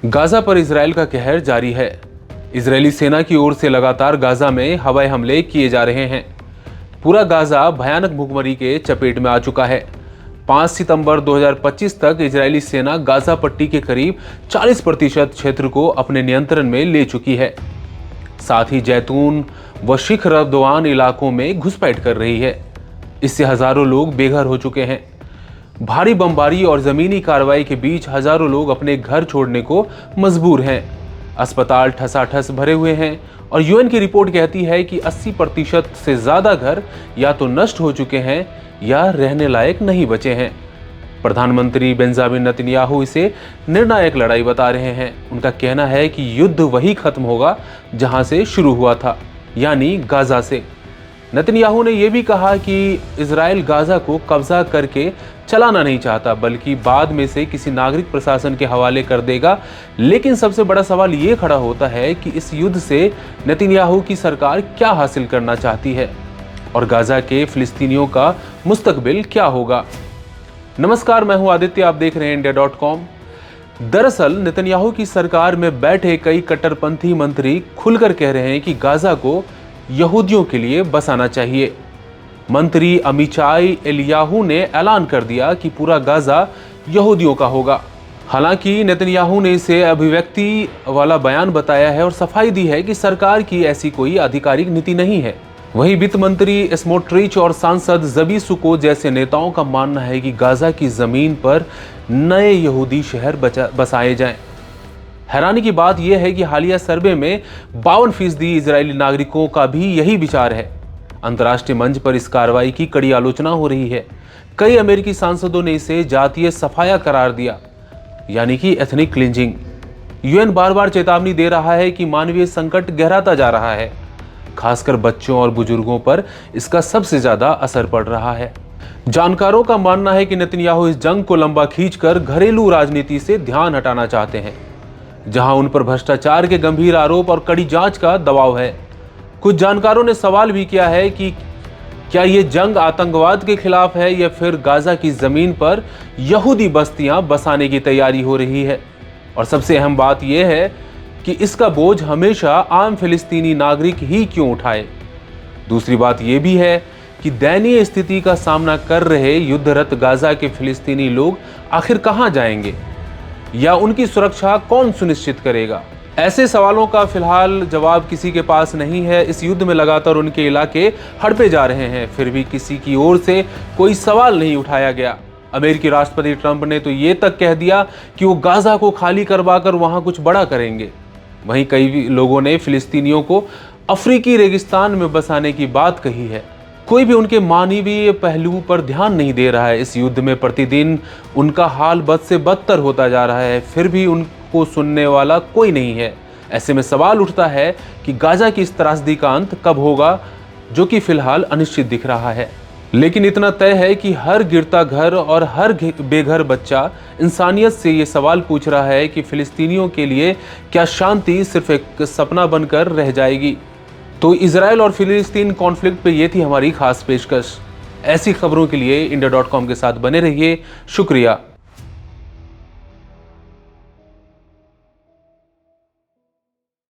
Gaza पर Israel का कहर जारी है। इजरायली सेना की ओर से लगातार गाजा में हवाई हमले किए जा रहे हैं। पूरा गाजा भयानक भूखमरी के चपेट में आ चुका है। 5 सितंबर 2025 तक इजरायली सेना गाजा पट्टी के करीब 40% क्षेत्र को अपने नियंत्रण में ले चुकी है। साथ ही जैतून व शिख रद्वान इलाकों में घुसपैठ कर रही है। इससे हजारों लोग बेघर हो चुके हैं। भारी बमबारी और जमीनी कार्रवाई के बीच हजारों लोग अपने घर छोड़ने को मजबूर हैं। अस्पताल ठसाठस भरे हुए हैं और यूएन की रिपोर्ट कहती है कि 80% से ज्यादा घर या तो नष्ट हो चुके हैं या रहने लायक नहीं बचे हैं। प्रधानमंत्री बेंजामिन नेतन्याहू इसे निर्णायक लड़ाई बता रहे हैं। उनका कहना है कि युद्ध वही खत्म होगा जहां से शुरू हुआ था, यानी गाजा से। नेतन्याहू ने यह भी कहा कि इजराइल गाजा को कब्जा करके चलाना नहीं चाहता, बल्कि बाद में से किसी नागरिक प्रशासन के हवाले कर देगा। लेकिन सबसे बड़ा सवाल ये खड़ा होता है कि इस युद्ध से नेतन्याहू की सरकार क्या हासिल करना चाहती है और गाजा के फिलिस्तीनियों का मुस्तकबिल क्या होगा। नमस्कार, मैं हूं आदित्य, आप देख रहे हैं India.com। दरअसल नेतन्याहू की सरकार में बैठे कई कट्टरपंथी मंत्री खुलकर कह रहे हैं कि गाजा को यहूदियों के लिए बसाना चाहिए। मंत्री अमीचाई एलियाहू ने ऐलान कर दिया कि पूरा गाजा यहूदियों का होगा। हालांकि नेतन्याहू ने इसे अभिव्यक्ति वाला बयान बताया है और सफाई दी है कि सरकार की ऐसी कोई आधिकारिक नीति नहीं है। वहीं वित्त मंत्री स्मोट्रिच और सांसद जबी सुकोत जैसे नेताओं का मानना है कि गाजा की जमीन पर नए यहूदी शहर बसाए जाएं। हैरानी की बात यह है कि हालिया सर्वे में 52% इजरायली नागरिकों का भी यही विचार है। अंतर्राष्ट्रीय मंच पर इस कार्रवाई की कड़ी आलोचना हो रही है। कई अमेरिकी सांसदों ने इसे जातीय सफाया करार दिया, यानी कि एथनिक क्लिंजिंग। यूएन बार बार चेतावनी दे रहा है कि मानवीय संकट गहराता जा रहा है। खासकर बच्चों और बुजुर्गों पर इसका सबसे ज्यादा असर पड़ रहा है। जानकारों का मानना है कि नेतन्याहू इस जंग को लंबा खींचकर घरेलू राजनीति से ध्यान हटाना चाहते हैं, जहां उन पर भ्रष्टाचार के गंभीर आरोप और कड़ी जांच का दबाव है। कुछ जानकारों ने सवाल भी किया है कि क्या ये जंग आतंकवाद के खिलाफ है या फिर गाजा की जमीन पर यहूदी बस्तियां बसाने की तैयारी हो रही है। और सबसे अहम बात यह है कि इसका बोझ हमेशा आम फिलिस्तीनी नागरिक ही क्यों उठाए। दूसरी बात यह भी है कि दयनीय स्थिति का सामना कर रहे युद्धरत गाजा के फिलिस्तीनी लोग आखिर कहां जाएंगे या उनकी सुरक्षा कौन सुनिश्चित करेगा। ऐसे सवालों का फिलहाल जवाब किसी के पास नहीं है। इस युद्ध में लगातार उनके इलाके हड़पे जा रहे हैं, फिर भी किसी की ओर से कोई सवाल नहीं उठाया गया। अमेरिकी राष्ट्रपति ट्रंप ने तो ये तक कह दिया कि वो गाजा को खाली करवाकर वहां कुछ बड़ा करेंगे। वहीं कई लोगों ने फिलिस्तीनियों को अफ्रीकी रेगिस्तान में बसाने की बात कही है। कोई भी उनके मानवीय पहलू पर ध्यान नहीं दे रहा है। इस युद्ध में प्रतिदिन उनका हाल बद से बदतर होता जा रहा है, फिर भी उनको सुनने वाला कोई नहीं है। ऐसे में सवाल उठता है कि गाजा की इस त्रासदी का अंत कब होगा, जो कि फिलहाल अनिश्चित दिख रहा है। लेकिन इतना तय है कि हर गिरता घर और हर बेघर बच्चा इंसानियत से ये सवाल पूछ रहा है कि फिलिस्तीनियों के लिए क्या शांति सिर्फ एक सपना बनकर रह जाएगी। तो इजराइल और फिलिस्तीन कॉन्फ्लिक्ट पे ये थी हमारी खास पेशकश। ऐसी खबरों के लिए India.com के साथ बने रहिए। शुक्रिया।